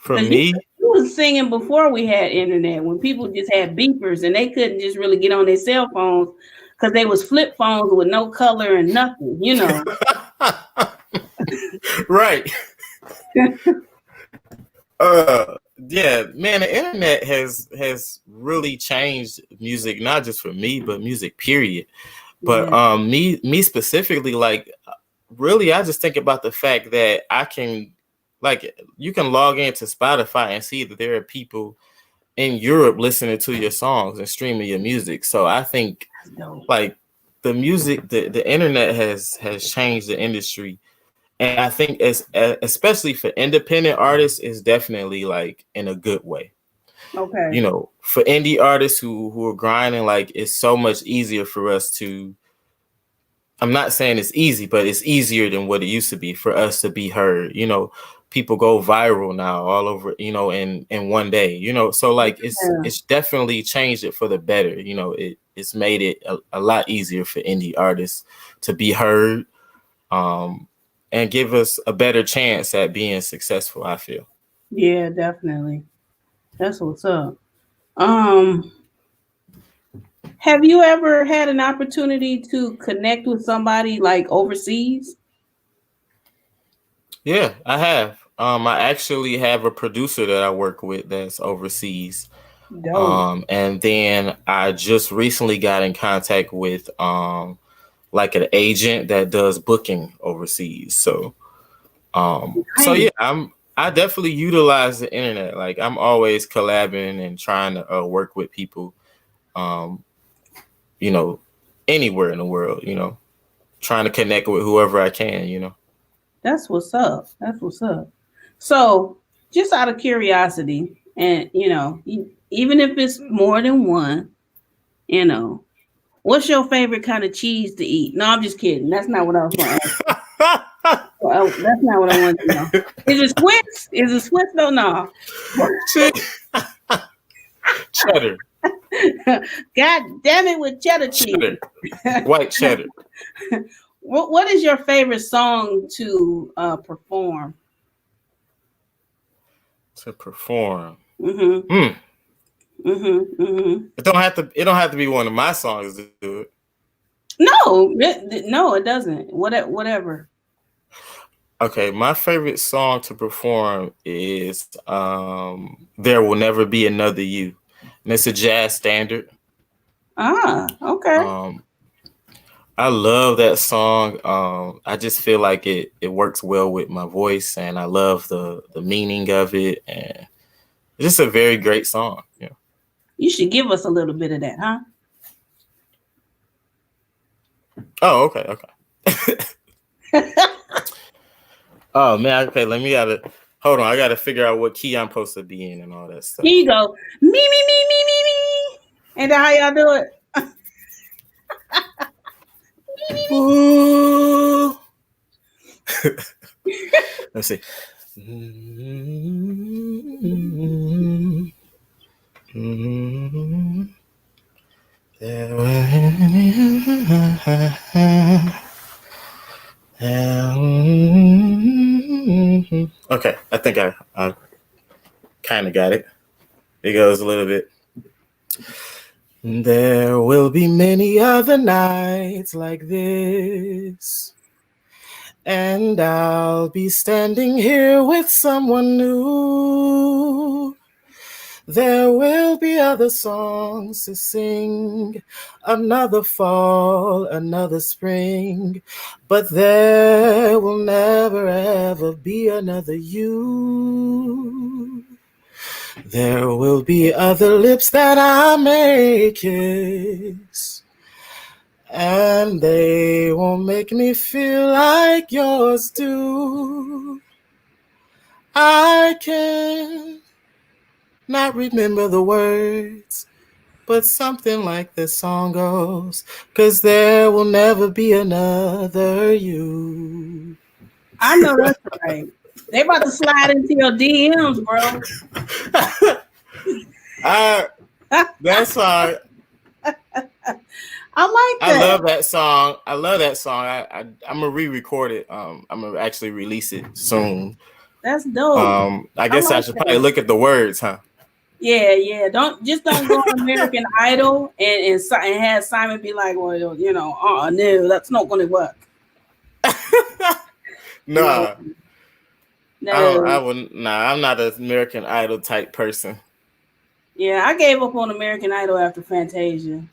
For me, you was singing before we had internet, when people just had beepers and they couldn't just really get on their cell phones because they was flip phones with no color and nothing, you know. Right. Yeah, man, the internet has really changed music, not just for me, but music period. But me specifically, like, really, I just think about the fact that I can, like, you can log into Spotify and see that there are people in Europe listening to your songs and streaming your music. So I think, like, the music, the internet has changed the industry. And I think especially for independent artists, is definitely, like, in a good way. Okay. You know, for indie artists who are grinding, like, it's so much easier for us to, I'm not saying it's easy, but it's easier than what it used to be for us to be heard. You know, people go viral now all over, you know, in one day, you know, so, like, it's definitely changed it for the better. You know, it's made it a lot easier for indie artists to be heard. And give us a better chance at being successful, I feel. Yeah, definitely. That's what's up. Have you ever had an opportunity to connect with somebody, like, overseas? Yeah, I have. I actually have a producer that I work with that's overseas. Dope. And then I just recently got in contact with like an agent that does booking overseas. So so yeah, I definitely utilize the internet. Like, I'm always collabing and trying to work with people, you know, anywhere in the world, you know, trying to connect with whoever I can, you know. That's what's up. That's what's up. So, just out of curiosity, and, you know, even if it's more than one, you know, what's your favorite kind of cheese to eat? No, I'm just kidding. That's not what I was going to ask. That's not what I want to know. Is it Swiss? Is it Swiss? No. Cheddar. God damn it, with cheddar cheese. Cheddar. White cheddar. What is your favorite song to perform? To perform. It It don't have to be one of my songs to do it. No, it doesn't. Whatever. Okay, my favorite song to perform is "There Will Never Be Another You," and it's a jazz standard. Okay. I love that song. I just feel like it works well with my voice, and I love the meaning of it, and it's just a very great song. Yeah. You should give us a little bit of that, huh? Oh, okay. Oh man, okay. Hold on. I gotta figure out what key I'm supposed to be in and all that stuff. Here you go. Me. And how y'all do it? Ooh. Let's see. Okay, I think I kind of got it. It goes a little bit. There will be many other nights like this. And I'll be standing here with someone new. There will be other songs to sing, another fall, another spring, but there will never ever be another you. There will be other lips that I may kiss, and they won't make me feel like yours do. I can not remember the words, but something like this song goes, 'cause there will never be another you. I know that's right. They about to slide into your DMs, bro. That's why I like that. I love that song. I'm gonna re-record it. I'm gonna actually release it soon. That's dope. I guess I should probably look at the words, huh? Yeah. Don't go on American Idol and have Simon be like, well, no, that's not gonna work. Nah. No. I wouldn't. Nah, I'm not an American Idol type person. Yeah, I gave up on American Idol after Fantasia.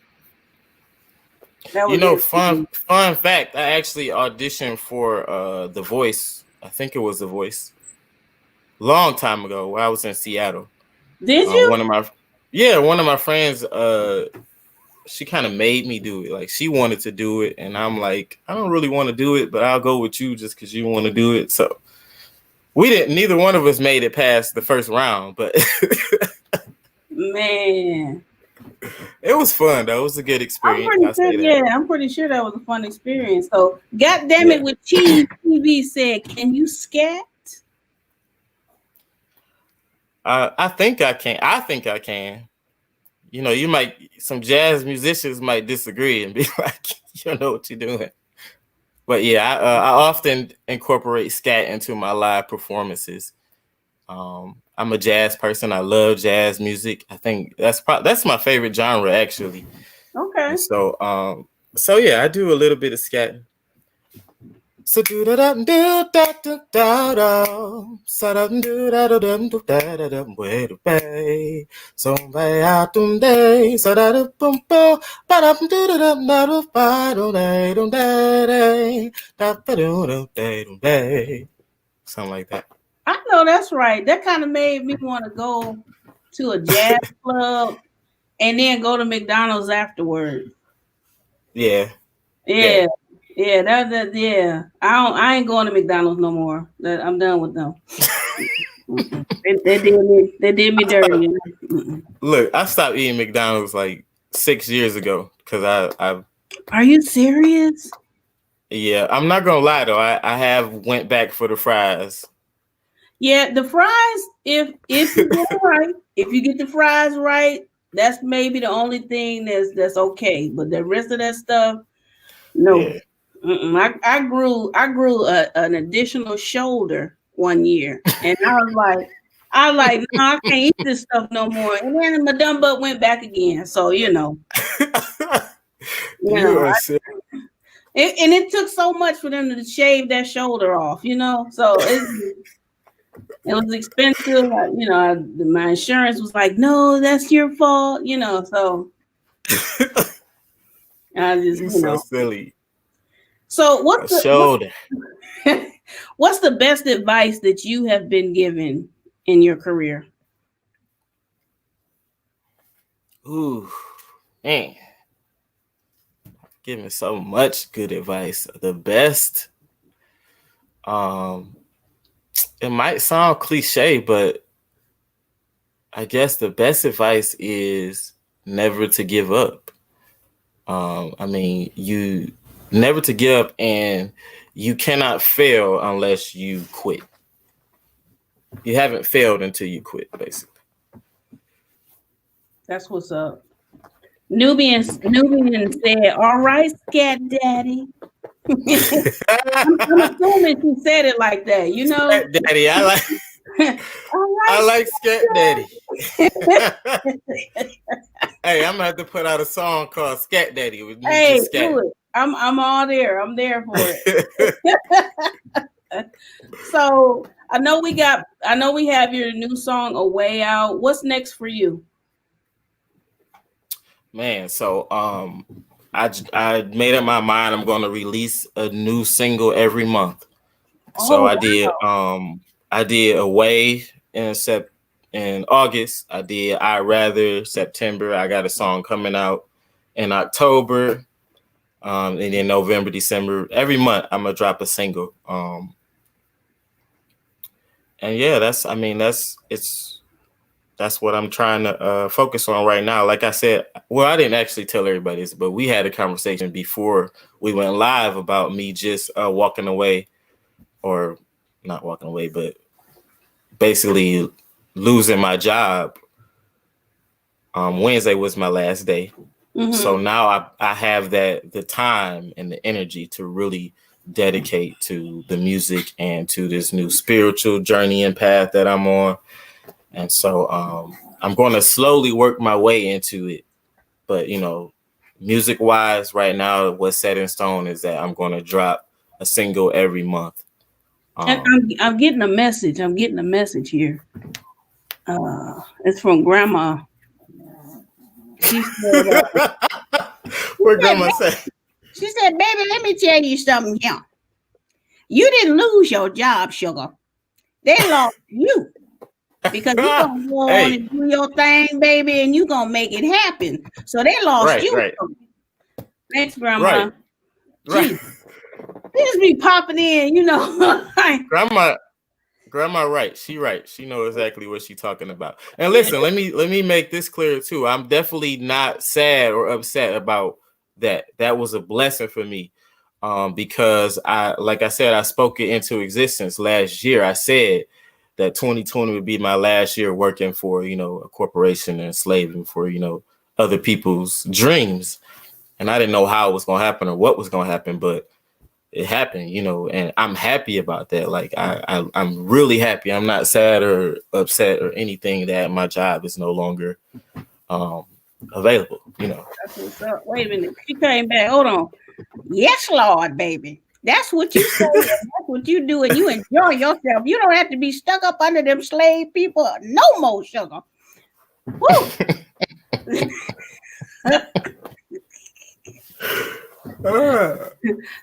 Fun fact, I actually auditioned for The Voice. I think it was The Voice. Long time ago when I was in Seattle. Did you? One of my friends, she kind of made me do it. Like, she wanted to do it, and I'm like, I don't really want to do it, but I'll go with you just because you want to do it. So neither one of us made it past the first round, but man, it was fun though. It was a good experience. I'm pretty sure that was a fun experience. So, goddamn it, with Cheese TV said, "Can you scat?" I think I can. Some jazz musicians might disagree and be like, you don't know what you're doing. But yeah, I often incorporate scat into my live performances. I'm a jazz person. I love jazz music. I think that's my favorite genre, actually. Okay. And so yeah, I do a little bit of scat. So do da da do da da da da. So da do da da da do da da da. Where to pay? So by out day. So da da boom boom. Ba da do da da da da ba do da do da da da do da. Something like that. I know that's right. That kind of made me want to go to a jazz club and then go to McDonald's afterwards. Yeah. Yeah. I ain't going to McDonald's no more. I'm done with them. they did me dirty. Look, I stopped eating McDonald's like 6 years ago because I. Are you serious? Yeah, I'm not gonna lie though. I have went back for the fries. Yeah, the fries. If you get it right, if you get the fries right, that's maybe the only thing that's okay. But the rest of that stuff, no. Yeah. I grew an additional shoulder one year, and I was like, no, I can't eat this stuff no more. And then my dumb butt went back again. So and it took so much for them to shave that shoulder off, So it was expensive. My insurance was like, no, that's your fault, So I just so silly. So what's the best advice that you have been given in your career? Ooh, man. Giving so much good advice. The best, it might sound cliche, but I guess the best advice is never to give up. You never to give up, and you cannot fail unless you quit. You haven't failed until you quit, basically. That's what's up. Nubian said, "All right, Scat Daddy." I'm assuming she said it like that, Scat Daddy, I like. I like Scat Daddy. Hey, I'm gonna have to put out a song called Scat Daddy with me. Hey, just scat. do it. I'm all there. I'm there for it. So I know we have your new song "A Way Out." What's next for you? Man, so I made up my mind. I'm going to release a new single every month. So I did Away in August. I did I'd Rather September. I got a song coming out in October. And then November, December. Every month I'm gonna drop a single. And yeah, that's what I'm trying to focus on right now. Like I said, well, I didn't actually tell everybody this, but we had a conversation before we went live about me just walking away, or not walking away, but basically losing my job. Wednesday was my last day. Mm-hmm. So now I have the time and the energy to really dedicate to the music and to this new spiritual journey and path that I'm on. And so I'm going to slowly work my way into it. But, music wise right now, what's set in stone is that I'm going to drop a single every month. I'm getting a message. I'm getting a message here. It's from Grandma. She said, what Grandma say? She said, "Baby, let me tell you something here. You didn't lose your job, sugar. They lost you. Because you're going to go on and do your thing, baby, and you're going to make it happen. So they lost you." Right. Thanks, Grandma. Right. They just be popping in, Grandma, right. She right. She knows exactly what she's talking about. And listen, let me make this clear too. I'm definitely not sad or upset about that. That was a blessing for me. Because like I said, I spoke it into existence last year. I said that 2020 would be my last year working for, a corporation and slaving for, other people's dreams. And I didn't know how it was going to happen or what was going to happen, but it happened, and I'm happy about that. Like I'm really happy. I'm not sad or upset or anything that my job is no longer available, That's what's up. Wait a minute. She came back. Hold on. Yes, Lord, baby. That's what you say. That's what you do, and you enjoy yourself. You don't have to be stuck up under them slave people no more, sugar. Woo.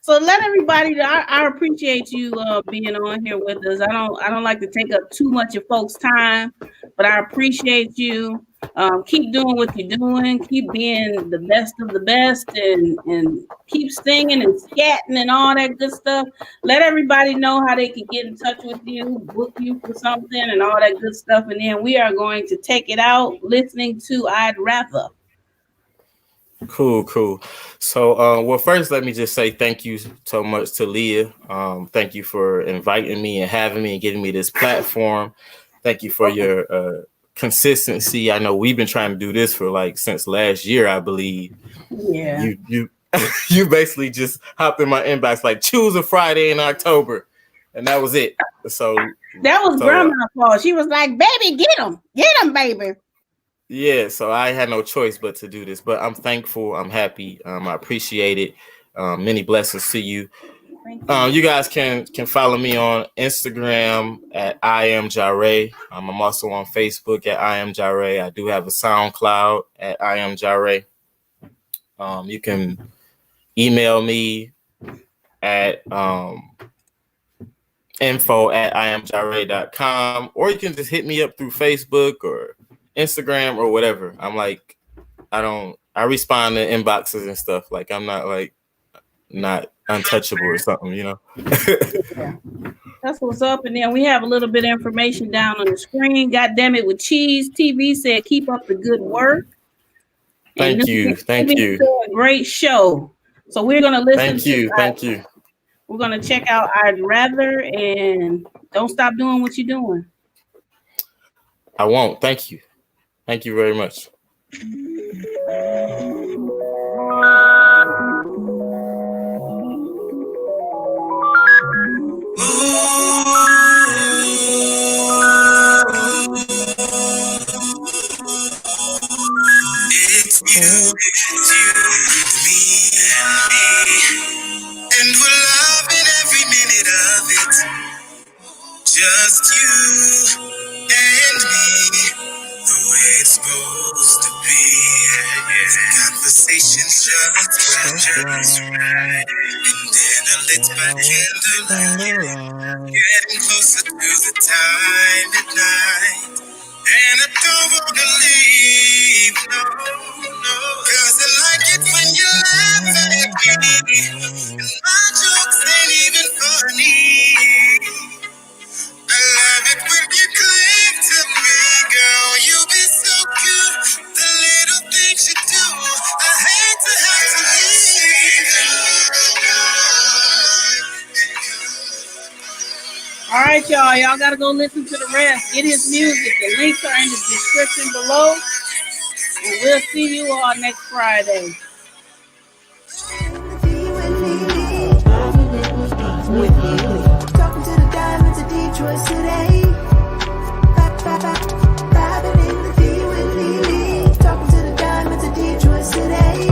So let everybody know. I appreciate you being on here with us. I don't like to take up too much of folks' time, but I appreciate you. Keep doing what you're doing. Keep being the best of the best, and keep singing and scatting and all that good stuff. Let everybody know how they can get in touch with you, book you for something, and all that good stuff. And then we are going to take it out listening to "I'd Rather." Cool. So, well, first, let me just say thank you so much to Leah. Thank you for inviting me and having me and getting me this platform. Thank you for your consistency. I know we've been trying to do this for since last year, I believe. Yeah. You you basically just hopped in my inbox choose a Friday in October, and that was it. So that was Grandma's fault. She was like, "Baby, get them, baby." Yeah, so I had no choice but to do this, but I'm thankful. I'm happy. I appreciate it. Many blessings to you. You guys can follow me on Instagram at I am JaRay. I'm also on Facebook at I am JaRay. I do have a SoundCloud at I am JaRay. You can email me at info@iamjaray.com, or you can just hit me up through Facebook or Instagram or whatever. I'm I respond to inboxes and stuff. I'm not untouchable or something, Yeah. That's what's up. And then we have a little bit of information down on the screen. God damn it, with Cheese TV said, keep up the good work. Thank you. A great show. So we're gonna listen. Thank you. We're gonna check out "I'd Rather" and don't stop doing what you're doing. I won't. Thank you. Thank you very much. It's you, me, and me. And we're loving every minute of it. Just you and me, the way it's supposed to be. Conversations just right. And dinner lit by candlelight. Getting closer to the time at night. And I don't wanna leave, no. Cause I like it when you laugh at me. And my jokes ain't even funny. I love it when you cling to me, girl. You be so cute. The little things you do, I hate to have to leave. All right, y'all. Y'all gotta go listen to the rest. Get his music. The links are in the description below. And we'll see you all next Friday. Talking to the diamonds of Detroit today.